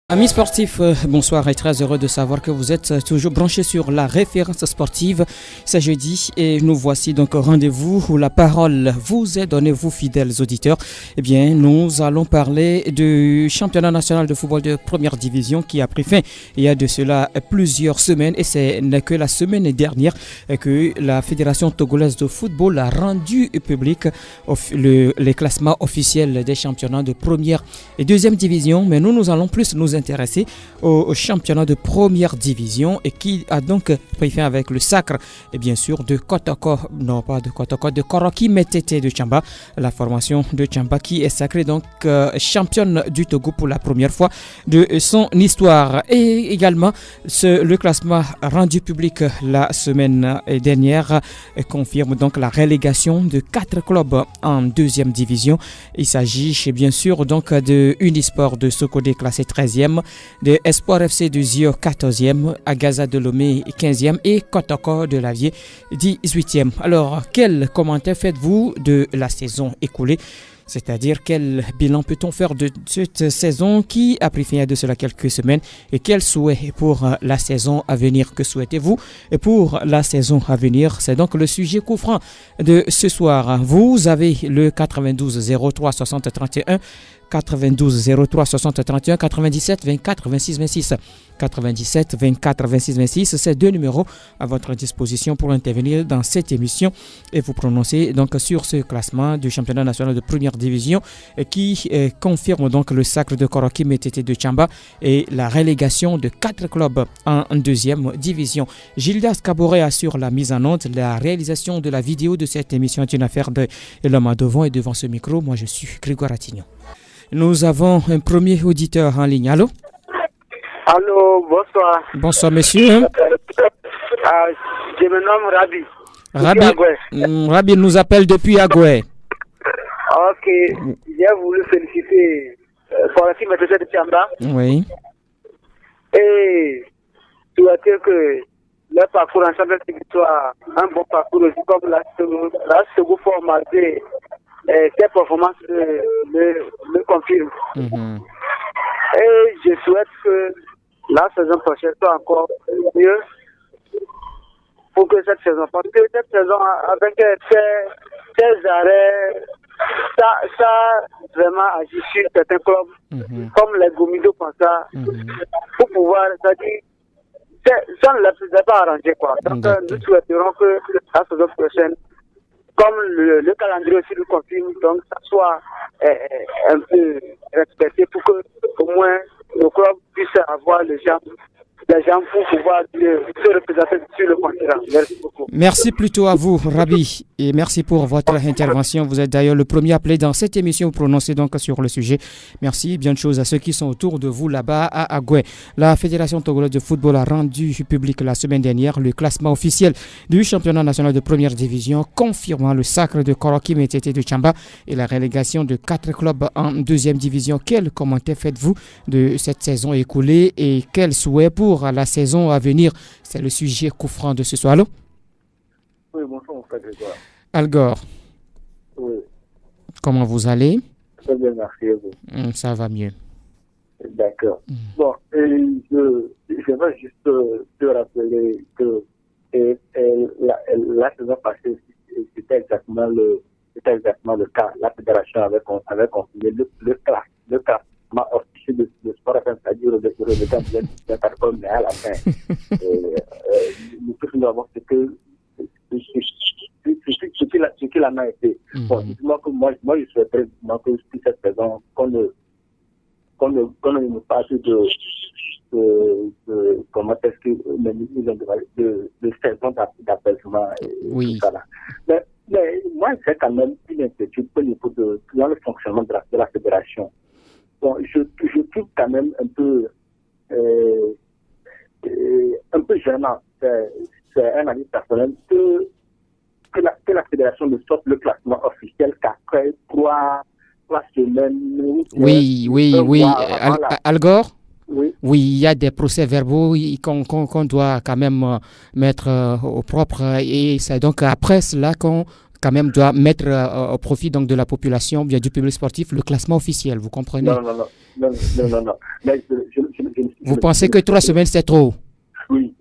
Amis sportifs, bonsoir et très heureux de savoir que vous êtes toujours branchés sur la référence sportive. C'est jeudi et nous voici donc au rendez-vous où la parole vous est donnée, vous fidèles auditeurs. Eh bien, nous allons parler du championnat national de football de première division qui a pris fin il y a de cela plusieurs semaines et ce n'est que la semaine dernière que la Fédération togolaise de football a rendu public les classements officiels des championnats de première et deuxième division. Mais nous allons plus nous intéresser au championnat de première division et qui a donc pris fin avec le sacre et bien sûr de Kotoko, non pas de Kotoko, de Koroki Metete de Tchamba, la formation de Tchamba qui est sacrée donc championne du Togo pour la première fois de son histoire. Et également le classement rendu public la semaine dernière confirme donc la relégation de 4 clubs en deuxième division. Il s'agit bien sûr donc de Unisport de Sokodé classé 13e, de Espoir FC de Zio 14e, Agaza de Lomé 15e et Kotoko de Lavier 18e. Alors, quel commentaire faites-vous de la saison écoulée? C'est-à-dire quel bilan peut-on faire de cette saison qui a pris fin il y a de cela quelques semaines et quel souhait pour la saison à venir? Que souhaitez-vous pour la saison à venir? C'est donc le sujet coup franc de ce soir. Vous avez le 92 03 60 31 92 03 60 31 97 24 26 26 97 24 26 26. Ces deux numéros à votre disposition pour intervenir dans cette émission et vous prononcer donc sur ce classement du championnat national de première division qui confirme donc le sacre de Koroki Metete de Tchamba et la relégation de 4 clubs en deuxième division. Gildas Kaboré assure la mise en onde. La réalisation de la vidéo de cette émission est une affaire de l'homme à devant et devant ce micro, moi je suis Grégoire Attignon. Nous avons un premier auditeur en ligne. Allô? Allô, bonsoir. Bonsoir, monsieur. Je me nomme Rabi. Rabi nous appelle depuis Agoué. Ok, j'ai voulu féliciter pour la team de Tchamba. Oui. Et souhaiter que leur parcours en championnat soit un bon parcours aussi, comme la seconde fois marquée. Ces performances le confirment. Et je souhaite que la saison prochaine soit encore mieux pour que cette saison, parce que cette saison avec ces arrêts, ça vraiment agit sur certains clubs, comme les Gomido Panta, pour pouvoir, c'est-à-dire, ça ne les a pas arrangé, quoi. Donc, nous souhaiterons que la saison prochaine, comme le calendrier aussi le confirme, donc ça soit un peu respecté pour que au moins nos clubs puissent avoir les gens pour pouvoir se représenter sur le continent. Merci beaucoup. Merci plutôt à vous, Rabi, et merci pour votre intervention. Vous êtes d'ailleurs le premier appelé dans cette émission. Vous prononcez donc sur le sujet. Merci, bien de choses à ceux qui sont autour de vous là-bas à Agoué. La Fédération togolaise de football a rendu public la semaine dernière le classement officiel du championnat national de première division, confirmant le sacre de Koroki Metete de Tchamba et la relégation de 4 clubs en deuxième division. Quel commentaire faites-vous de cette saison écoulée et quel souhait pour la saison à venir? C'est le sujet coup franc de ce soir. Allô? Oui, bonsoir, mon frère Grégoire. Algor. Oui. Comment vous allez? Très bien, merci à vous. Ça va mieux. D'accord. Bon, j'aimerais juste te rappeler que la saison passée, c'était exactement le cas. La fédération avait consigné le classement officiel de sport, c'est-à-dire le résultat mais à la fin. Nous tous nous avons fait que ce qu'il en a été. Bon, moi je souhaiterais que cette saison, qu'on ne passe comment est-ce que de saison d'apaisement et oui. Tout ça là. Mais moi, c'est quand même une inquiétude au niveau dans le fonctionnement de la fédération. Bon, je trouve quand même un peu gênant. C'est un avis personnel que la fédération ne sorte le classement officiel qu'après trois semaines. Oui. Algor? Oui. Oui, il y a des procès-verbaux qu'on doit quand même mettre au propre et c'est donc après cela quand même doit mettre au profit donc, de la population, bien du public sportif, le classement officiel, vous comprenez? Non. Mais vous pensez que 3 semaines, c'est trop? Oui.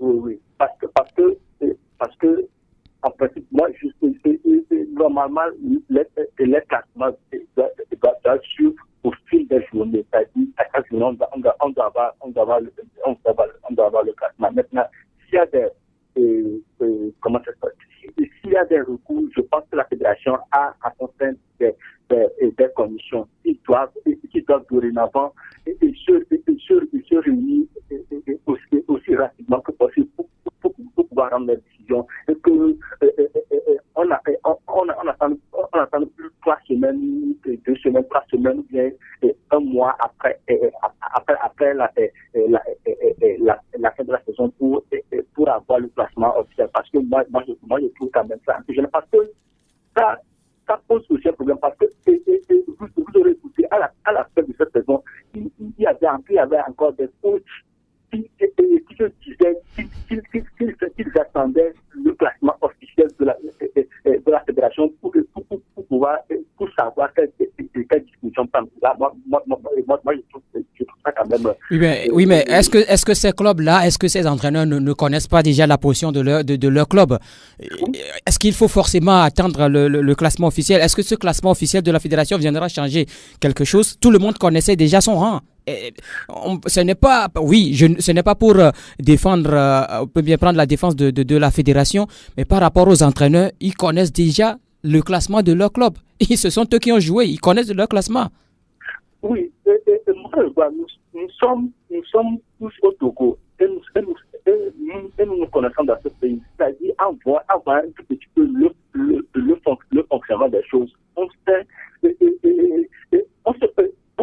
Parce que en principe, moi, normalement, les classements doivent suivre au fil des journées. C'est-à-dire, à chaque journée, on doit avoir le classement. Maintenant, s'il y a s'il y a des recours, je pense que la fédération a à son sein des conditions qui doivent dorénavant se réunir aussi rapidement que possible pour pouvoir rendre des décisions. Et que on attend plus 3 semaines, 2 semaines, 3 semaines, ou bien 1 mois après la fin de la saison pour avoir le classement officiel. Parce que moi je trouve quand même ça. Je ne pense que ça pose aussi un problème parce que vous aurez écouté à la fin de cette saison, il y avait encore des coachs qui se disaient qu'ils attendaient le classement officiel de la fédération pour savoir quelle discussion prendre. Là, moi, je trouve ça quand même. Oui, mais est-ce que ces clubs-là, est-ce que ces entraîneurs ne connaissent pas déjà la position de leur club? Est-ce qu'il faut forcément attendre le classement officiel? Est-ce que ce classement officiel de la fédération viendra changer quelque chose? Tout le monde connaissait déjà son rang. Ce n'est pas pour défendre, on peut bien prendre la défense de la fédération, mais par rapport aux entraîneurs, ils connaissent déjà le classement de leur club. Et ce sont eux qui ont joué, ils connaissent leur classement. Oui, moi, nous sommes tous au Togo et nous connaissons dans ce pays. C'est-à-dire, avoir un tout petit peu le fonctionnement des choses. On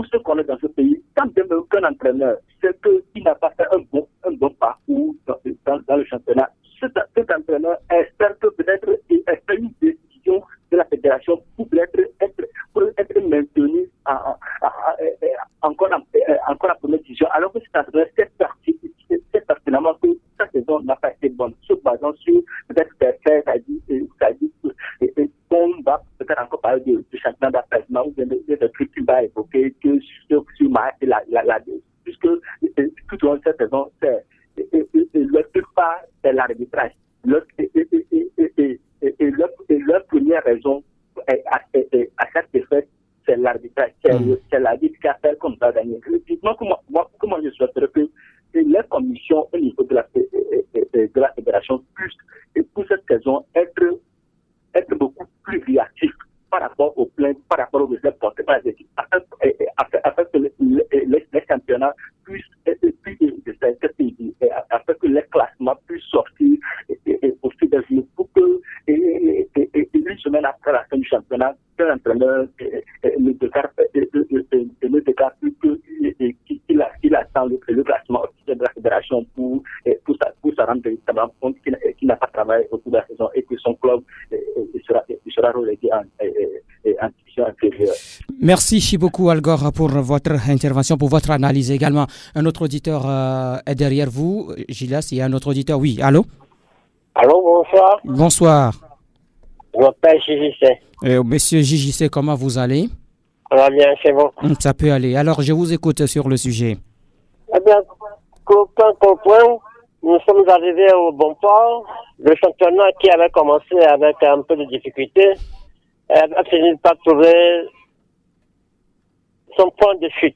se connaît dans ce pays. Quand bien même qu'un entraîneur sait qu'il n'a pas fait un bon parcours dans le championnat, cet entraîneur espère que peut-être il fait une décision de la fédération pour être maintenu encore en première division, alors que cet entraîneur sait pertinemment que sa saison n'a pas été bonne, se basant sur peut-être des faits, c'est-à-dire qu'on va peut-être encore parler de championnat d'apaisement ou des trucs qu'il va évoquer que sur Maïs et puisque tout au long de cette saison, leur plupart, c'est l'arbitrage. Leur première raison à cette défaite, c'est l'arbitrage. C'est l'arbitre qui a fait comme ça gagné. Comment je souhaiterais que les commissions au niveau de la fédération puissent, pour cette saison, être beaucoup plus réactifs par rapport aux plaintes, par rapport aux réserves portées par les équipes, afin que les championnats puissent afin que les classements puissent sortir au fil des jours pour que une semaine après la fin du championnat, l'entraîneur ne déclare plus qu'il attend le classement officiel de la fédération pour se rendre véritablement compte qu'il n'a pas travaillé au cours de la saison et que son club sera relégué en division inférieure. Merci beaucoup Algor pour votre intervention, pour votre analyse également. Un autre auditeur est derrière vous, Gilas, il y a un autre auditeur. Oui, allô? Allô, bonsoir. Bonsoir. Je m'appelle JJC. Monsieur JJC, comment vous allez? Ça va bien, c'est bon. Ça peut aller. Alors, je vous écoute sur le sujet. Eh bien, qu'aucun point, nous sommes arrivés au bon port. Le championnat qui avait commencé avec un peu de difficulté a fini par trouver son point de chute.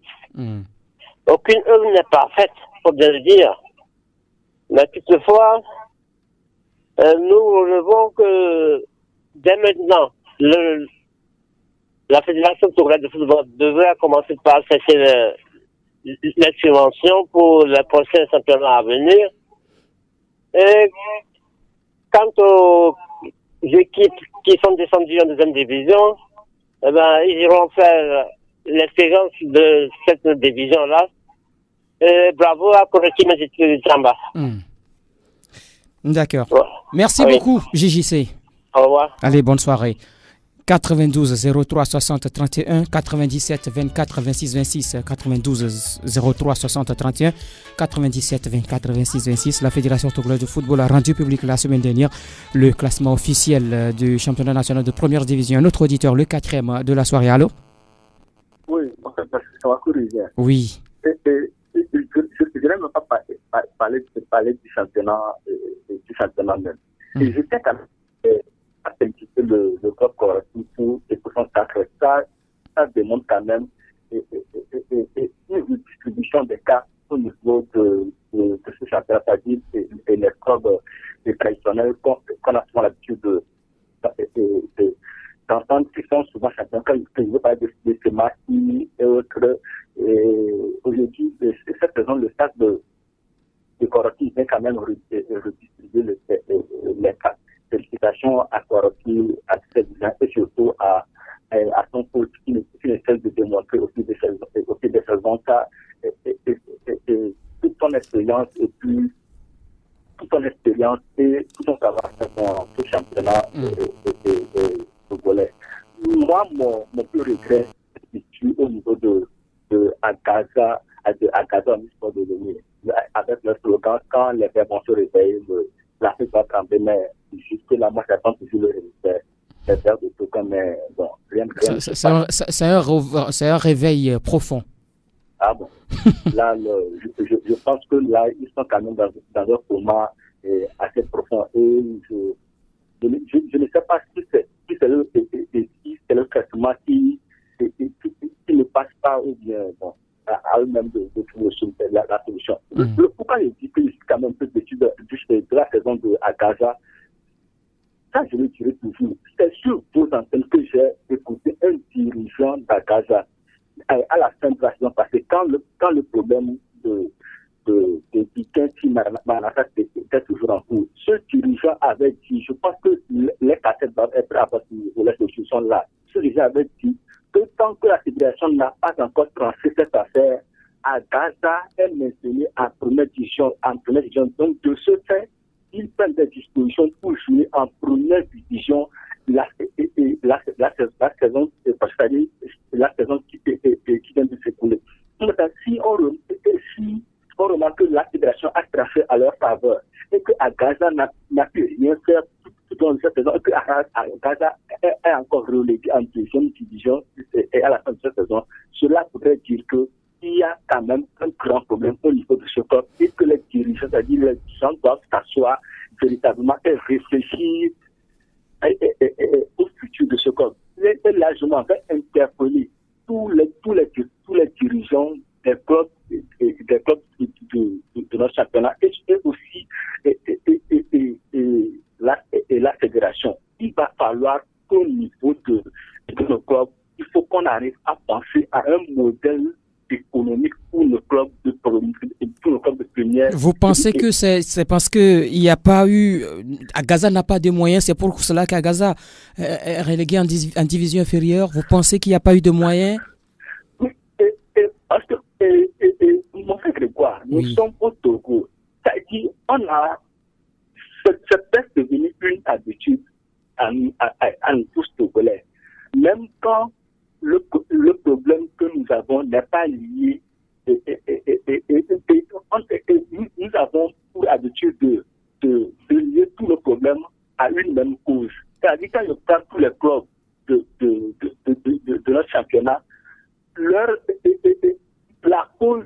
Aucune œuvre n'est parfaite, faut bien le dire. Mais toutefois, nous relevons que dès maintenant, la Fédération togolaise de football devrait commencer par cesser les subventions pour les prochains championnats à venir. Et quant aux équipes qui sont descendues en deuxième division, eh ben, ils iront faire l'expérience de cette division-là. Et bravo à Koreki Majiti Chamba. D'accord. Ouais. Merci beaucoup, JJC. Au revoir. Allez, bonne soirée. 92 03 60 31 97 24 26 26 92 03 60 31 97 24 26 26. La Fédération togolaise de football a rendu public la semaine dernière le classement officiel du championnat national de première division. Notre auditeur, le quatrième de la soirée. Allô? Oui, parce que ça va corriger. Oui. Je n'aime même pas parler du championnat même. Et je sais quand même à féliciter le club correctif pour son sacre. Ça demande quand même une distribution des cas au niveau de ce championnat, c'est-à-dire les clubs traditionnels qu'on a souvent l'habitude d'entendre qui sont souvent champions. Quand je veux parler de ce match et autres, aujourd'hui, cette saison, le stade de Koroki vient quand même redistribuer les cas. Félicitations à Koroki, à ses dirigeants et surtout à son coach qui ne cesse de démontrer aussi des saisons ça toute son expérience et puis toute son expérience et tout son savoir dans ce championnat togolais. Moi, mon plus regret se situe au niveau de Agaza Sport de l'Union. Avec le slogan, quand les verres se réveillent, l'Afrique va trembler, mais jusque là, moi, j'attends toujours le résultat. Les verres de tout comme, mais bon, rien de C'est un réveil profond. Ah bon. Là, je pense que là, ils sont quand même dans un coma assez profond. Et je ne sais pas si c'est le traitement qui ne passe pas ou bien bon, à eux-mêmes de trouver la solution. Pourquoi je dis que je suis quand même un peu déçu de la saison de Agaza? Ça, je le dirai toujours. C'est sur vos antennes que j'ai écouté un dirigeant d'Agaza à la fin de la saison passée, quand le problème de Dikensi Manassa était toujours en cours. Ce dirigeant avait dit, je pense que les cassettes doivent être à partir de la solution là. Ce dirigeant avait dit que tant que la fédération n'a pas encore tranché cette affaire, à Gaza est maintenue en première division. Donc, de ce fait, ils prennent des dispositions pour jouer en première division la saison, c'est-à-dire la saison qui vient de s'écouler. Si on remarque que la fédération a traché à leur faveur et que à Gaza n'a pu rien faire tout au long de cette saison, et que à Gaza est encore relégué en deuxième division et à la fin de cette saison, cela voudrait dire qu'il y a quand même un grand problème au niveau de ce club et que les dirigeants, c'est-à-dire les gens doivent s'asseoir véritablement et réfléchir au futur de ce club. Là, je m'en vais interpeller tous les dirigeants des clubs de notre championnat et aussi la fédération. Il va falloir qu'au niveau de nos clubs, il faut qu'on arrive à penser à un modèle économique pour nos clubs de première. Vous pensez que c'est parce qu'il n'y a pas eu... Agaza n'a pas de moyens, c'est pour cela qu'Agaza est relégué en division inférieure. Vous pensez qu'il n'y a pas eu de moyens? Oui, parce que, mon frère Grégoire, nous sommes au Togo. C'est-à-dire, c'est presque devenu une habitude à nous tous Togolais. Même quand le problème que nous avons n'est pas lié nous avons pour habitude de lier tous les problèmes à une même cause. C'est-à-dire quand je prends tous les clubs de notre championnat, la cause,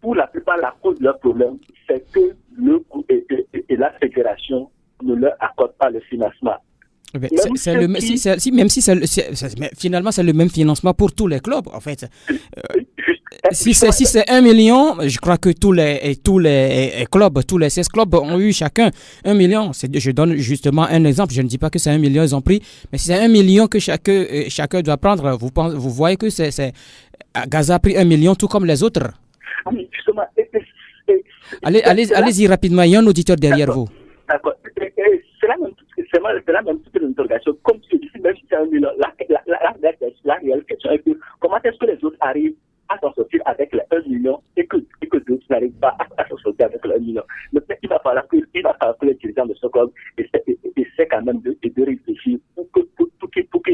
pour la plupart, la cause de leur problème, c'est que le groupe et la fédération ne leur accordent pas le financement. Finalement, c'est le même financement pour tous les clubs, en fait. Si c'est 1 million, je crois que tous les clubs, tous les 16 clubs ont eu chacun 1 million. Je donne justement un exemple. Je ne dis pas que c'est 1 million, ils ont pris. Mais si c'est 1 million que chacun doit prendre, vous voyez que Gaza a pris 1 million tout comme les autres. Oui, justement. Allez-y rapidement, il y a un auditeur derrière vous. D'accord. C'est la même toute l'interrogation. Comme tu dis, même si c'est 1 million, la réelle question est que comment est-ce que les autres arrivent à s'en sortir avec les 1 million et que d'autres n'arrivent pas à s'en sortir avec les 1 million. Mais il va falloir que les dirigeants de ce club essaient quand même de réfléchir pour qu'il y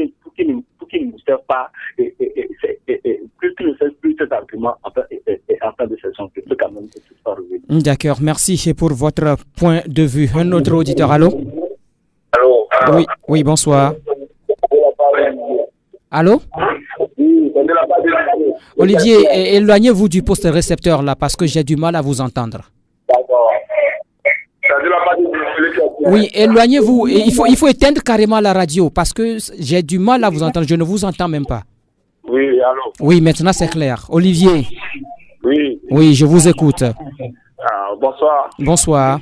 sait pas, plus tu ne sais plus cet argument en fin de session, tu peux quand même pas revenir. D'accord, merci pour votre point de vue. Un autre auditeur, allô? Allô? Oui, oui, bonsoir. Allô? Olivier, éloignez-vous du poste récepteur là parce que j'ai du mal à vous entendre. D'accord. Oui, éloignez-vous. Et il faut éteindre carrément la radio parce que j'ai du mal à vous entendre. Je ne vous entends même pas. Oui, allô? Oui, maintenant c'est clair. Olivier. Oui. Oui, je vous écoute. Bonsoir. Bonsoir.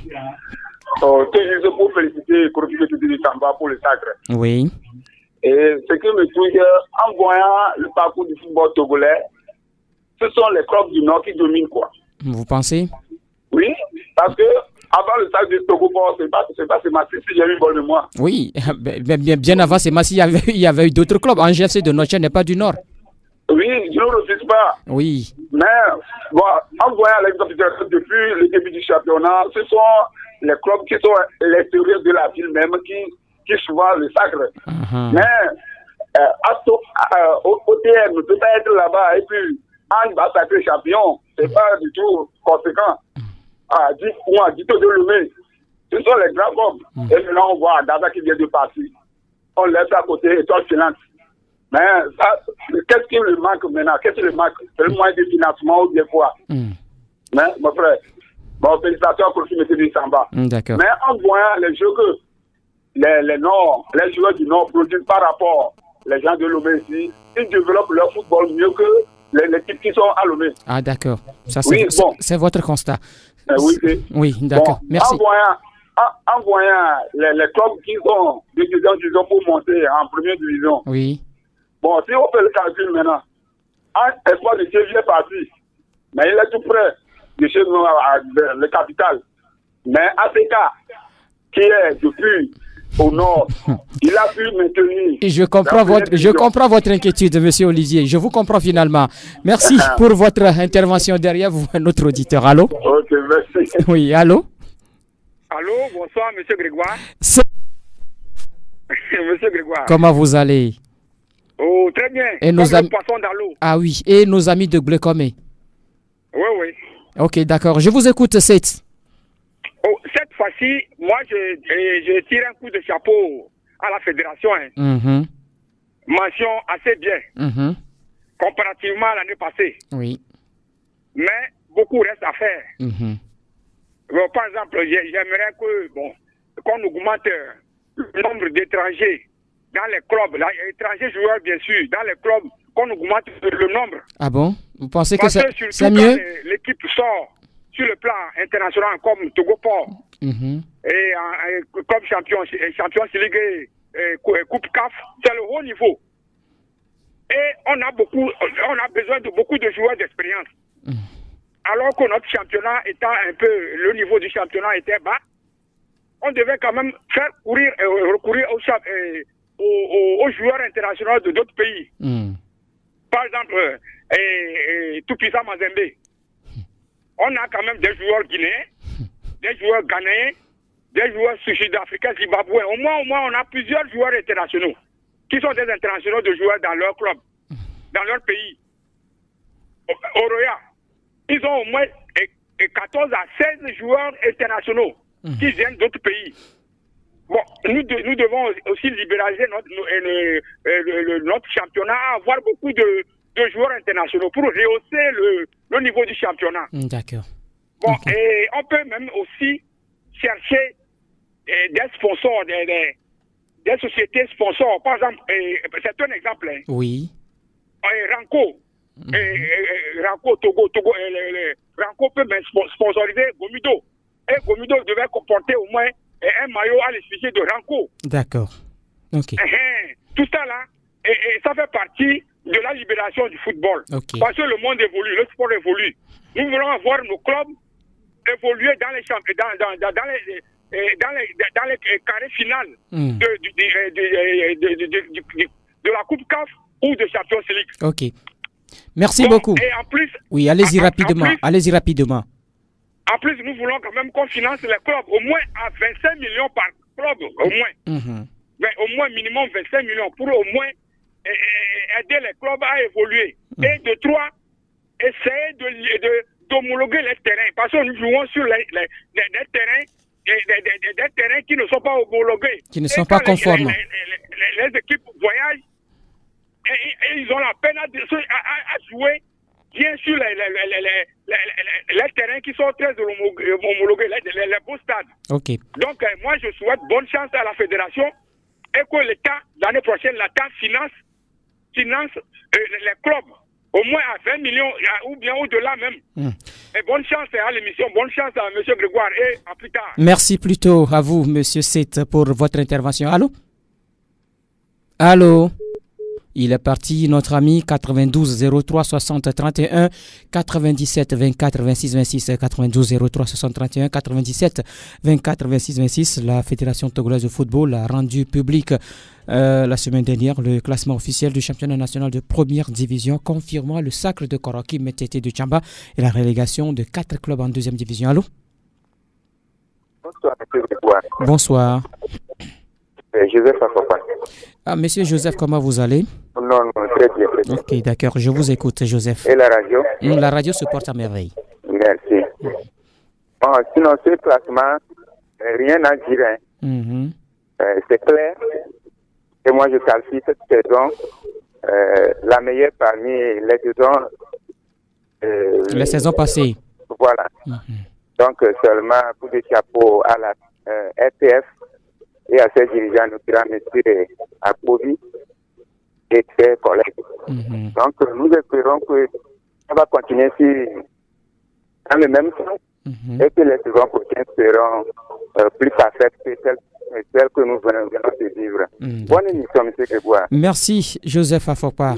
Je pour féliciter Kofi Samba pour le sacre. Oui. Et ce qui me touche, en voyant le parcours du football togolais, ce sont les clubs du Nord qui dominent, quoi. Vous pensez? Oui, parce que avant le sacre de Togo, c'est pas Massi, si j'ai eu bonne mémoire. Oui, bien avant Massi, il y avait eu d'autres clubs. Angers de Noche n'est pas du Nord. Oui, je ne le refuse pas. Oui. Mais, bon, en voyant l'exemple depuis le début du championnat, ce sont les clubs qui sont à l'extérieur de la ville même qui souvent le sacre. Mais, OTM ne peut pas être là-bas et puis, en bas sacré champion, c'est pas du tout conséquent. Dito de Lomé, ce sont les grands clubs. Et maintenant, on voit Dada qui vient de partir. On laisse à côté Étoile Filante. Mais ça, qu'est-ce qui lui manque maintenant? Qu'est-ce qui lui manque? C'est le moyen de financement ou bien quoi? Mais, mon frère, bon, félicitations à Kofi Samba. D'accord. Mais en voyant les jeux que les joueurs du Nord produisent par rapport les gens de Lomé ici, ils développent leur football mieux que les équipes qui sont à Lomé. Ah, d'accord. Ça, c'est votre constat. Oui, d'accord. Bon, merci. En voyant les clubs qui sont disons, pour monter en première division. Oui. Bon, si on fait le calcul maintenant, un espoir de Chevy est parti, mais il est tout près de chez nous, le capital. Mais APK, qui est depuis au nord, il a pu maintenir. Et je comprends votre inquiétude, monsieur Olivier. Je vous comprends finalement. Merci pour votre intervention. Derrière vous, un autre auditeur. Allô? Ok, merci. Oui, allô? Allô, bonsoir, monsieur Grégoire. Monsieur Grégoire. Comment vous allez? Oh, très bien. Et nos amis... poisson dans l'eau. Ah oui, et nos amis de Glécomé. Oui. Ok, d'accord. Je vous écoute, Seth. Oh, cette fois-ci, moi, je tire un coup de chapeau à la fédération. Mention assez bien. Comparativement à l'année passée. Oui. Mais beaucoup reste à faire. Bon, par exemple, j'aimerais qu'on augmente le nombre d'étrangers dans les clubs, étrangers joueurs bien sûr, dans les clubs, qu'on augmente le nombre. Ah bon? Vous pensez que c'est mieux? L'équipe sort sur le plan international comme Togo Port et comme champion League et Coupe CAF, c'est le haut niveau. Et on a besoin de beaucoup de joueurs d'expérience. Alors que notre championnat étant le niveau du championnat était bas, on devait quand même recourir aux joueurs internationaux de d'autres pays. Par exemple, Tout-Puissant Mazembe. On a quand même des joueurs guinéens, des joueurs ghanéens, des joueurs sud-africains, zimbabwéens. Au moins, on a plusieurs joueurs internationaux qui sont des internationaux de joueurs dans leur club, dans leur pays. Au Roya, ils ont au moins 14 à 16 joueurs internationaux qui viennent d'autres pays. Bon, nous devons aussi libéraliser notre championnat à avoir beaucoup de joueurs internationaux pour rehausser le niveau du championnat. D'accord. Bon, et on peut même aussi chercher des sponsors, des sociétés sponsors. Par exemple, c'est un exemple. Oui. Ranco. Ranco Togo, Ranco peut même sponsoriser Gomido. Et Gomido devait comporter au moins un maillot à l'effigie de Ranco. D'accord. Ok. Tout ça là, et ça fait partie de la libération du football. Okay. Parce que le monde évolue, le sport évolue. Nous voulons voir nos clubs évoluer dans les dans les carrés finales de la Coupe CAF ou de Champions League. Ok. Merci beaucoup. Et en plus, oui, allez-y rapidement. En plus, nous voulons quand même qu'on finance les clubs au moins à 25 millions par club, au moins. Au moins minimum 25 millions pour au moins aider les clubs à évoluer. Et de 3, essayer d'homologuer les terrains. Parce que nous jouons sur des terrains, des terrains qui ne sont pas homologués. Qui ne sont pas conformes. Les équipes voyagent et ils ont la peine à jouer bien sûr les terrains qui sont très homologués, les beaux stades. Okay. Donc moi je souhaite bonne chance à la fédération et que l'État, l'année prochaine, l'État finance les clubs au moins à 20 millions ou bien au-delà même. Et bonne chance à l'émission, bonne chance à M. Grégoire et à plus tard. Merci plutôt à vous, M. Seth, pour votre intervention. Allô? Il est parti, notre ami, 92 03 60 31 97 24 26 26 92 03 60 31 97 24 26 26. La Fédération togolaise de football a rendu public la semaine dernière le classement officiel du championnat national de première division, confirmant le sacre de Koroki Metete de Tchamba et la relégation de 4 clubs en deuxième division. Allô? Bonsoir, M. Grégoire. Bonsoir. Joseph Afopa. Monsieur Joseph, comment vous allez? Non, très bien. Ok, d'accord, je vous écoute, Joseph. Et la radio? La radio se porte à merveille. Merci. Bon, sinon, ce classement, rien à dire. C'est clair. Et moi, je qualifie cette saison la meilleure parmi les saisons passées. Voilà. Donc, seulement pour des chapeaux à la RTF et à ses dirigeants, notamment M. Akbobi et ses collègues. Donc, nous espérons que ça va continuer dans le même sens et que les saisons prochaines seront plus parfaites que celles que nous venons de vivre. Bonne émission, M. Grégoire. Merci, Joseph Afopa.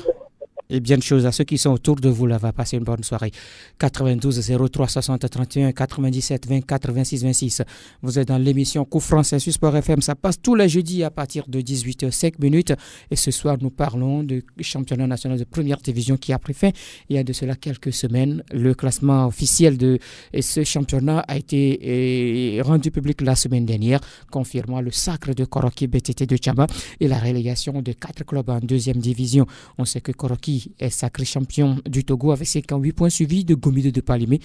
Et bien de choses à ceux qui sont autour de vous là, va passer une bonne soirée. 92 03 60 31 97 24 26 26. Vous êtes dans l'émission Coup Français sur Sport FM. Ça passe tous les jeudis à partir de 18h05. Et ce soir, nous parlons du championnat national de première division qui a pris fin il y a de cela quelques semaines. Le classement officiel de ce championnat a été rendu public la semaine dernière, confirmant le sacre de Koroki BTT de Tchamba et la relégation de 4 clubs en deuxième division. On sait que Koroki est sacré champion du Togo avec 58 points, suivi de Gomido de Palimé,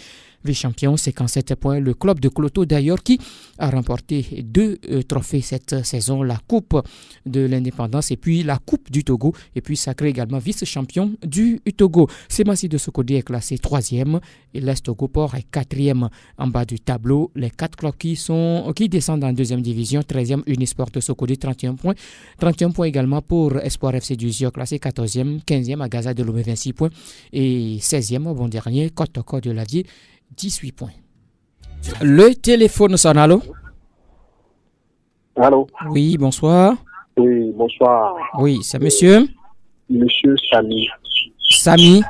vice-champion, 57 points. Le club de Kloto d'ailleurs qui a remporté 2 trophées cette saison, la Coupe de l'Indépendance et puis la Coupe du Togo, et puis sacré également vice-champion du Togo. Semassi de Sokodi est classé 3e et l'Est Togo Port est 4e en bas du tableau. Les 4 clubs qui descendent en deuxième division, 13e Unisport de Sokodi, 31 points. 31 points également pour Espoir FC du Zio, classé 14e, 15e à Gaza de Lomé, 26 points et 16e au bon dernier, Kotoko de Lavier, 18 points. Le téléphone sonne, allô? Allô? Oui, bonsoir. Oui, bonsoir. Oui, c'est monsieur? Monsieur Samy. Samy?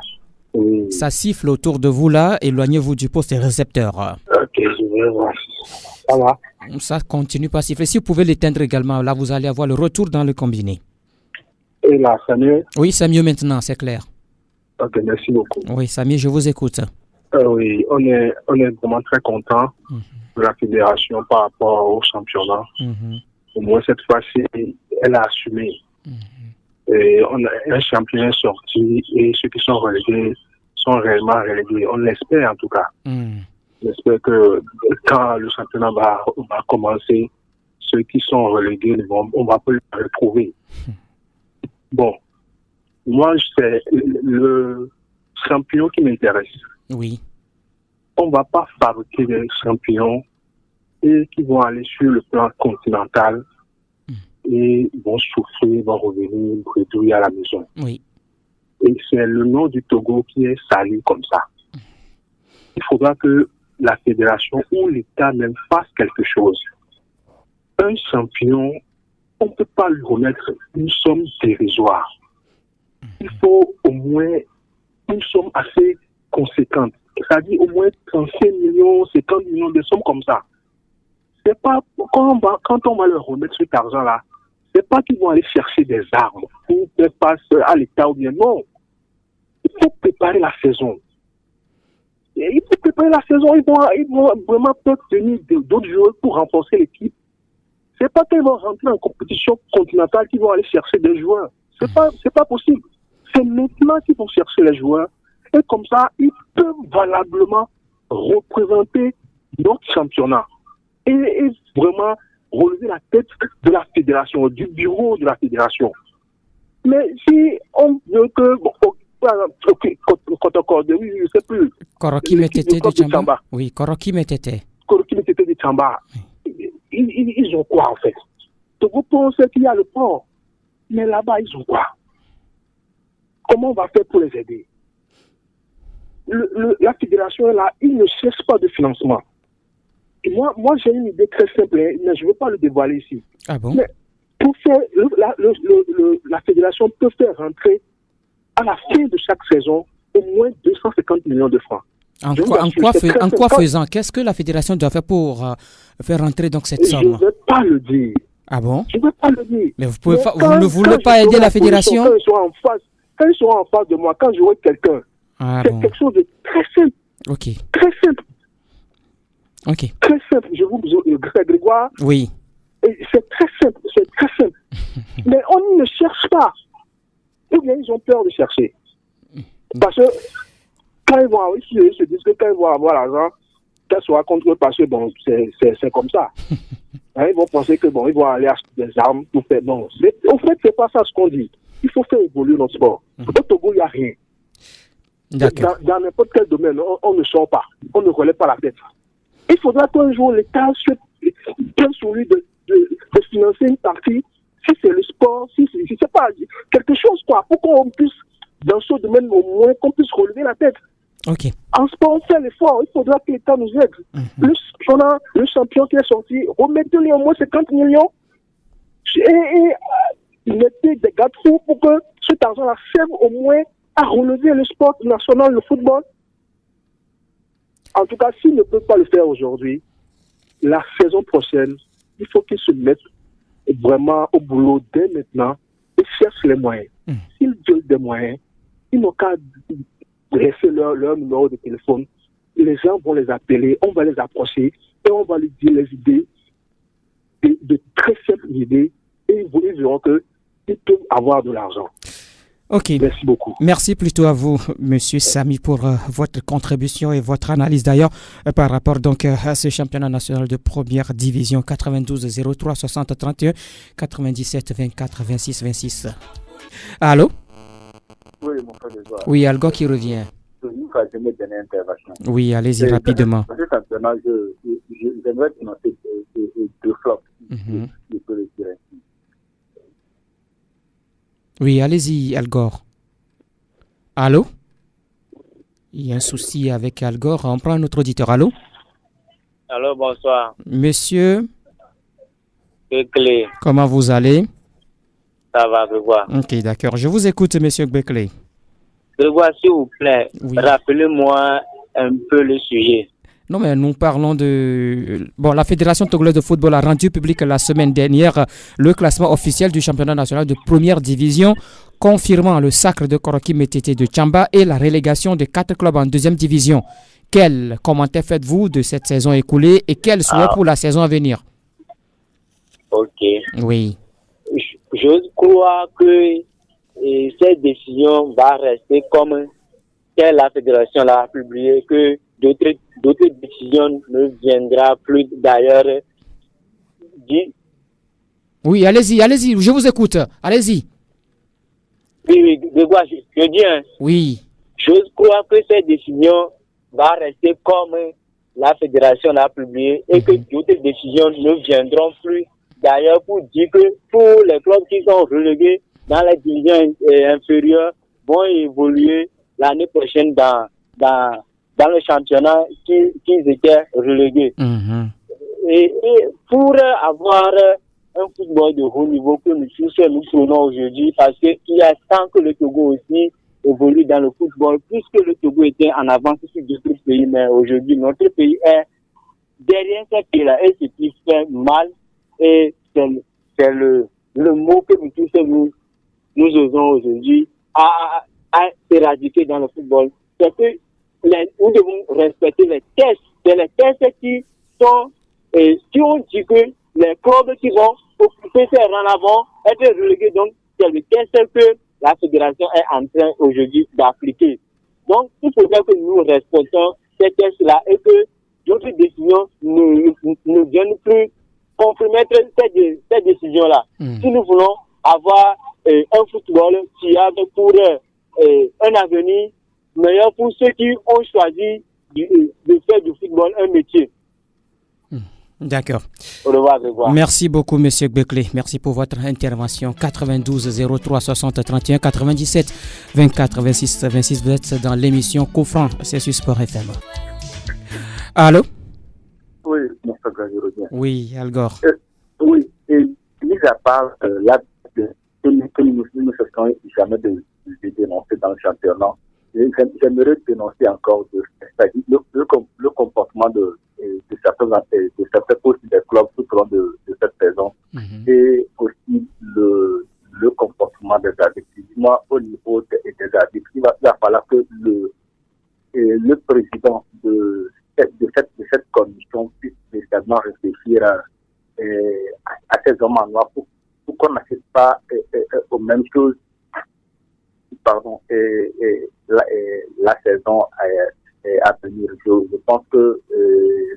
Oui. Ça siffle autour de vous là, éloignez-vous du poste des récepteurs. Ok, je vais voir. Ça va? Ça continue pas à siffler. Si vous pouvez l'éteindre également, là vous allez avoir le retour dans le combiné. Et là, c'est mieux? Oui, c'est mieux maintenant, c'est clair. Ok, merci beaucoup. Oui, Samy, je vous écoute. Oui, on est vraiment très content de la fédération par rapport au championnat. Au moins, cette fois-ci, elle a assumé. Et on a un champion sorti et ceux qui sont relégués sont réellement relégués. On l'espère en tout cas. J'espère que quand le championnat va commencer, ceux qui sont relégués, on va pas les retrouver. Bon, moi, c'est le champion qui m'intéresse. Oui. On ne va pas fabriquer des champions et qui vont aller sur le plan continental et vont souffrir, vont revenir bredouiller à la maison. Oui. Et c'est le nom du Togo qui est sali comme ça. Il faudra que la fédération ou l'État même fasse quelque chose. Un champion, on ne peut pas lui remettre une somme dérisoire. Il faut au moins une somme assez conséquente. C'est-à-dire au moins 35 millions, 50 millions, des sommes comme ça. C'est pas, quand on va leur remettre cet argent-là, c'est pas qu'ils vont aller chercher des armes pour faire face à l'État ou bien non. Il faut préparer la saison. Et il faut préparer la saison, ils vont vraiment peut-être tenir d'autres joueurs pour renforcer l'équipe. C'est pas qu'ils vont rentrer en compétition continentale qu'ils vont aller chercher des joueurs. C'est pas possible. C'est maintenant qu'il faut chercher les joueurs. Et comme ça, ils peuvent valablement représenter notre championnat. Et vraiment relever la tête de la fédération, du bureau de la fédération. Mais si on veut que... Bon, oui, je ne sais plus. Koroki Metete de Tchamba. Oui, Koroki Metete. Koroki Metete de Tchamba. Ils ont quoi en fait? Togo pense qu'il y a le port. Mais là-bas, ils ont quoi? Comment on va faire pour les aider? La fédération est là, il ne cherche pas de financement. Et moi j'ai une idée très simple, mais je ne veux pas le dévoiler ici. Ah bon? Mais pour faire, la fédération peut faire rentrer à la fin de chaque saison au moins 250 millions de francs. En quoi faisant? Qu'est-ce que la fédération doit faire pour faire rentrer donc cette somme? Je ne vais pas le dire. Ah bon? Je ne vais pas le dire. Mais vous ne voulez pas aider la fédération? Quand ils sont en face de moi, quand je vois quelqu'un, c'est quelque chose de très simple. Ok. Très simple. Ok. Très simple. Je vous Grégoire. Oui. C'est très simple. C'est très simple. Mais on ne cherche pas. Ou bien ils ont peur de chercher. Parce que quand ils vont, ils se disent que quand ils vont avoir l'argent, qu'elle soit contre eux parce que bon, c'est comme ça. Ils vont penser que bon, ils vont aller acheter des armes pour faire. Non. Au fait, c'est pas ça ce qu'on dit. Il faut faire évoluer notre sport. Au Togo, il n'y a rien. Dans n'importe quel domaine, on ne sort pas. On ne relève pas la tête. Il faudra qu'un jour l'État prenne sur lui de financer une partie. Si c'est le sport, si c'est pas quelque chose, quoi, pour qu'on puisse, dans ce domaine au moins, qu'on puisse relever la tête. Okay. En sport, on fait l'effort. Il faudra que l'État nous aide. Le champion qui est sorti, remettez-lui au moins 50 millions et mettez des garde-fous pour que cet argent-là serve au moins à relever le sport national, le football. En tout cas, s'ils ne peuvent pas le faire aujourd'hui, la saison prochaine, il faut qu'ils se mettent vraiment au boulot dès maintenant et cherchent les moyens. S'ils veulent des moyens, ils n'ont qu'à laisser leur numéro de téléphone. Les gens vont les appeler, on va les approcher et on va leur dire les idées, de très simples idées, et ils verront qu'ils peuvent avoir de l'argent. Ok. Merci beaucoup. Merci plutôt à vous, Monsieur Samy, pour votre contribution et votre analyse d'ailleurs par rapport donc à ce championnat national de première division 92 03 60 31 97 24 26 26. Allô? Oui, mon frère de joie. Oui, Algo qui revient. Oui, allez-y rapidement. Dans ce championnat, j'aimerais dénoncer deux flops. Je peux le dire ainsi. Oui, allez-y, Al Gore. Allô? Il y a un souci avec Al Gore. On prend un autre auditeur. Allô? Allô, bonsoir. Monsieur? Beckley. Comment vous allez? Ça va, Grégoire. Ok, d'accord. Je vous écoute, monsieur Beckley. Grégoire, s'il vous plaît, rappelez-moi un peu le sujet. Non, mais nous parlons de... Bon, la Fédération togolaise de football a rendu public la semaine dernière le classement officiel du championnat national de première division, confirmant le sacre de Koroki Metete de Tchamba et la relégation de 4 clubs en deuxième division. Quel commentaire faites-vous de cette saison écoulée et quel souhait pour la saison à venir? Ok. Oui. Je crois que cette décision va rester comme la fédération l'a publié, que d'autres décisions ne viendront plus d'ailleurs. Oui, allez-y, je vous écoute, allez-y. Oui, je dis. Oui. Je crois que cette décision va rester comme la fédération l'a publié et que d'autres décisions ne viendront plus d'ailleurs pour dire que pour les clubs qui sont relégués dans la division inférieure vont évoluer l'année prochaine dans le championnat qu'ils étaient relégués. Et pour avoir un football de haut niveau que nous prenons aujourd'hui, parce qu'il y a tant que le Togo aussi évolue dans le football, puisque le Togo était en avance sur d'autres pays, mais aujourd'hui notre pays est derrière ce pays-là, et ce qui fait mal, et c'est le mot que nous osons aujourd'hui à éradiquer dans le football, c'est que nous devons respecter les tests. C'est les tests qui ont dit que les clubs qui vont occuper ces rangs avant être relégués, donc actuelle, qu'est-ce que la fédération est en train aujourd'hui d'appliquer. Donc, il faudrait que nous respections ces textes-là et que d'autres décisions ne viennent plus compromettre ces décisions-là. Si nous voulons avoir un football qui a pour un avenir meilleur pour ceux qui ont choisi de faire du football un métier. D'accord. Au revoir. Merci beaucoup, Monsieur Gbekle. Merci pour votre intervention. 92 03 60 31 97 24 26 26. Vous êtes dans l'émission Coup-Franc, c'est sur Sport FM. Allô? Oui, mon frère, je reviens. Oui, Algor. Oui, et mis à part que nous ne cessons jamais de dénoncer dans le championnat, j'aimerais dénoncer encore le comportement de certains coachs des clubs tout au long de cette saison et aussi le comportement des arbitres. Moi, au niveau des arbitres, il va falloir que le président de cette commission puisse également réfléchir à ces hommes en noir pour qu'on n'assiste pas aux mêmes choses la saison à venir. Je pense que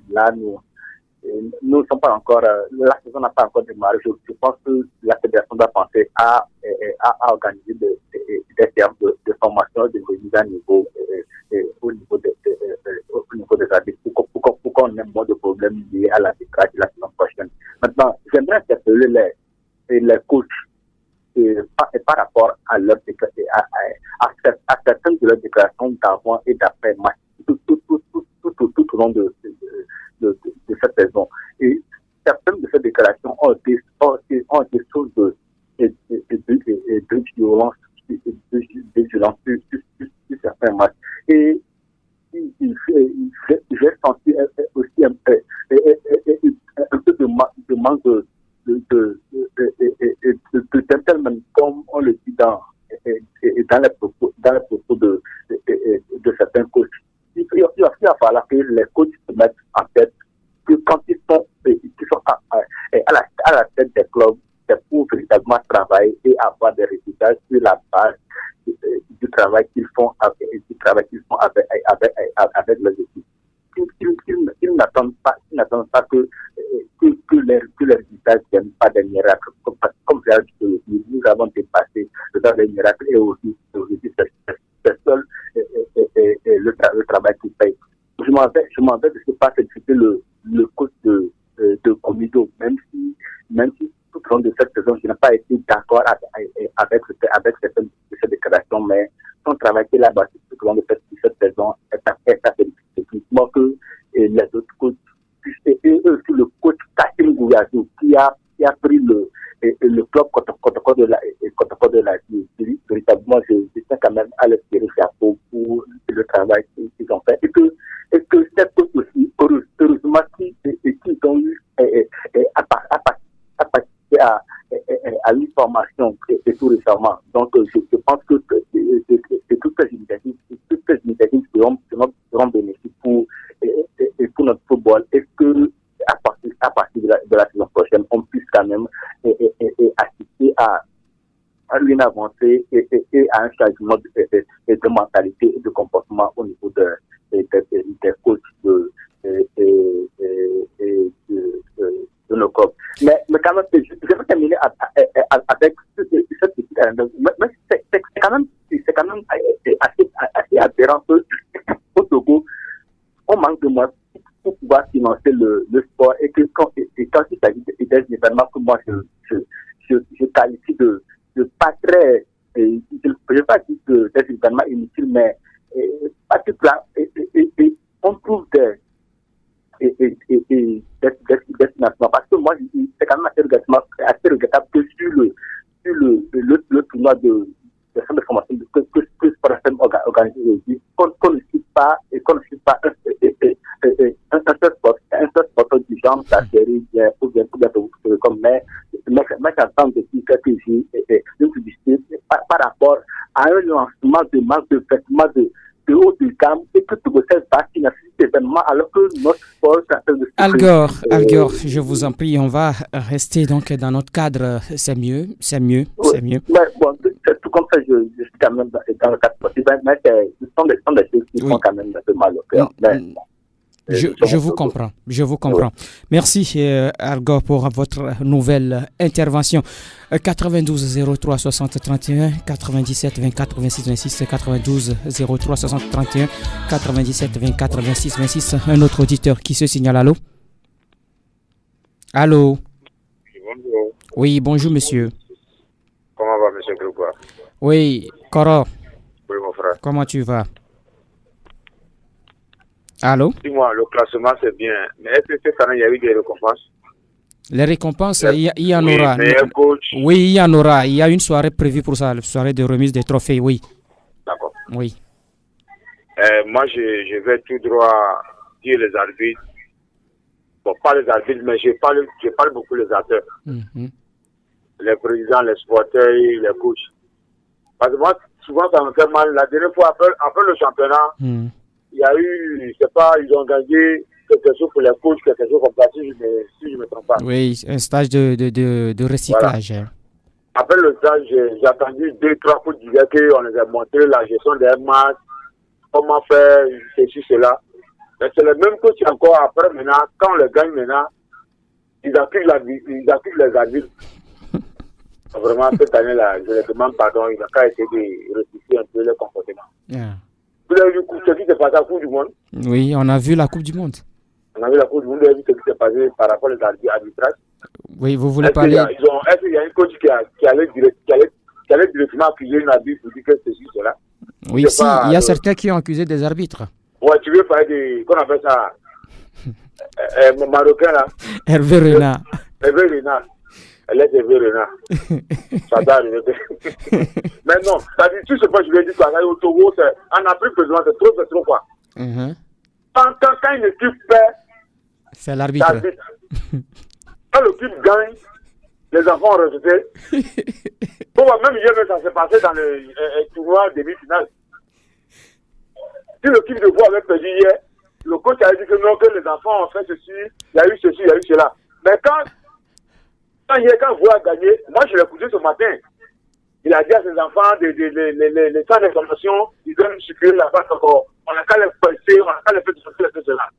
là, nous ne sommes pas encore, la saison n'a pas encore démarré. Je pense que la fédération doit penser à organiser des séances de formation, de remise à niveau au niveau des arbitres pour qu'on ait moins de problèmes liés à l'arbitrage de la saison prochaine. Maintenant, j'aimerais interpeller les coachs et par rapport à leur à certaines de leurs déclarations d'avant et d'après match tout au long de cette saison. Et certaines de ces déclarations ont été sources de violence sur certains matchs. Et j'ai senti aussi un peu de manque de gentleman, comme on le dit dans les propos de certains coachs. Il va falloir que les coachs se mettent en tête que quand ils sont à la tête des clubs, c'est pour véritablement travailler et avoir des résultats sur la base du travail qu'ils font avec leurs équipes. Ils n'attendent pas que les résultats ne viennent pas des miracles. Comme j'ai dit, nous avons dépassé le temps des miracles et aussi c'est seul le travail qui paye. Je m'en vais de ce pas féliciter le coach de Comido, même si tout au long de cette saison, je n'ai pas été d'accord avec certaines de ces déclarations, mais son travail qu'il a bâti tout au long de cette saison est à féliciter. Techniquement que les autres coachs, et aussi le coach Kassim Gouyazou, qui a pris le club contre de la vie. Véritablement, je tiens quand même à leur tirer chapeau pour le travail qu'ils ont fait. Et que cette coach aussi, heureusement, qu'ils ont eu à participer à une formation et tout récemment. Donc, je pense que toutes ces initiatives seront bénéfiques pour notre football et que à partir de la saison prochaine, on puisse quand même assister à une avancée et à un changement de mentalité et de comportement au niveau des coachs de nos clubs. Mais quand même, je vais terminer avec cette petite anecdote. Mais c'est quand même assez aberrant qu'au Togo, on manque de moyens pour pouvoir financer le sport et que quand il s'agit des événements que moi je qualifie de pas très, je ne vais pas dire des événements inutiles, mais pas tout là, et on trouve des destinations. Parce que moi, c'est quand même assez regrettable que sur le tournoi de centre de formation que Sport FM organise aujourd'hui, qu'on ne suit pas un seul sport du genre, la série, ou bien comme mais j'entends depuis quelques jours une publicité par rapport à un lancement de marque de vêtements de haut de gamme et que tout ça va financer événements alors que notre sport s'appelle de Algor, je vous en prie, on va rester donc dans notre cadre. C'est mieux. Ouais, bon, c'est tout comme ça, je suis quand même dans le cadre sportif, mais ce sont des choses qui font quand même un peu mal au cœur. Je vous comprends. Ouais. Merci Algor pour votre nouvelle intervention. 92 03 60 31 97 24 26 26 92 03 60 31 97 24 26 26. Un autre auditeur qui se signale. Allô. Bonjour. Oui, bonjour monsieur. Comment va monsieur Grégoire? Oui, Koro. Oui mon frère. Comment tu vas? Allô? Dis-moi, le classement c'est bien, mais est-ce que cette année il y a eu des récompenses? Les récompenses, il y en aura. Coach. Oui, il y en aura. Il y a une soirée prévue pour ça, la soirée de remise des trophées, oui. D'accord. Oui. Moi, je vais tout droit dire les arbitres. Bon, pas les arbitres, mais je parle beaucoup les acteurs. Les présidents, les supporters, les coachs. Parce que moi, souvent, ça me fait mal. La dernière fois, après le championnat, il y a eu, je sais pas, ils ont gagné quelque chose pour les coachs, quelque chose comme ça, si je me trompe pas. Oui, un stage de recyclage. Voilà. Après le stage, j'ai attendu 2-3 coups d'hiver qu'on les a montré, la gestion des matchs, comment faire, ceci, cela. Mais c'est le même coach encore après, maintenant, quand on les gagne maintenant, ils accusent les arbitres. Vraiment, cette année-là, je les demande pardon, il n'a qu'à essayer de rectifier un peu le comportement. Yeah. Vous avez vu ce qui s'est passé à la Coupe du Monde? Oui, on a vu la Coupe du Monde. On a vu la Coupe du Monde, vous avez vu ce qui s'est passé par rapport aux arbitrages? Oui, vous voulez parler? Est-ce qu'il y a un coach qui allait directement accuser une arbitre pour dire que ceci, cela? Oui, si, il y a certains qui ont accusé des arbitres. Ouais, tu veux parler de, qu'on appelle ça, Marocain là? Hervé Renard. Elle est Hervé Renard. Ça doit arriver. Mais non, ça dit, tout ce que je lui ai dit, au Togo, en Afrique, c'est trop quoi. Quand une équipe perd, c'est l'arbitre. Quand l'équipe gagne, les enfants ont rejeté. Même hier, ça s'est passé dans le tournoi demi-finale. Si l'équipe de voix avait perdu hier, le coach a dit que non, que les enfants ont fait ceci, il y a eu ceci, il y a eu cela. Mais quand Voix a gagné, moi je l'ai écouté ce matin. Il a dit à ses enfants, les centres d'information, ils donnent circuler la base encore. On n'a qu'à les presser, on n'a qu'à les faire tout cela.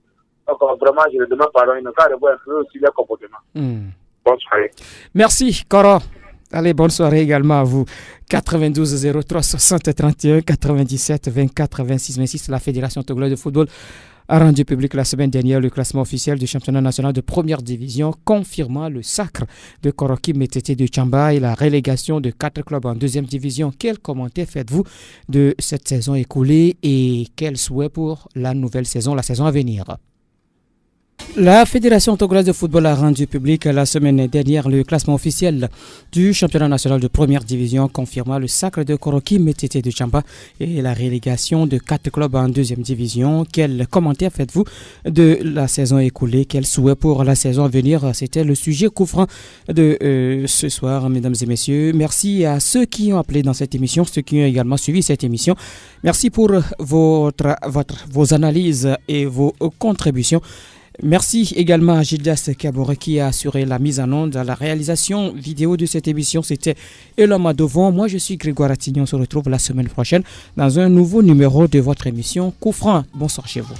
Donc vraiment, je le demande pardon, il n'a qu'à revoir un peu aussi leur comportement. Bonne soirée. Merci, Koro. Allez, bonne soirée également à vous. 92 03 60 31 97 24 26 26. La Fédération togolaise de football a rendu public la semaine dernière le classement officiel du championnat national de première division, confirmant le sacre de Koroki Metete de Tchamba et la relégation de 4 clubs en deuxième division. Quel commentaire faites-vous de cette saison écoulée et quel souhait pour la nouvelle saison, la saison à venir? La Fédération togolaise de football a rendu public la semaine dernière le classement officiel du championnat national de première division, confirmant le sacre de Koroki Metete de Tchamba et la relégation de 4 clubs en deuxième division. Quel commentaire faites-vous de la saison écoulée? Quel souhait pour la saison à venir? C'était le sujet couvrant de ce soir, mesdames et messieurs. Merci à ceux qui ont appelé dans cette émission, ceux qui ont également suivi cette émission. Merci pour vos analyses et vos contributions. Merci également à Gildas Kabore qui a assuré la mise en onde, à la réalisation vidéo de cette émission. C'était Eloma Devon. Moi, je suis Grégoire Attignon. On se retrouve la semaine prochaine dans un nouveau numéro de votre émission Coup Franc. Bonsoir chez vous.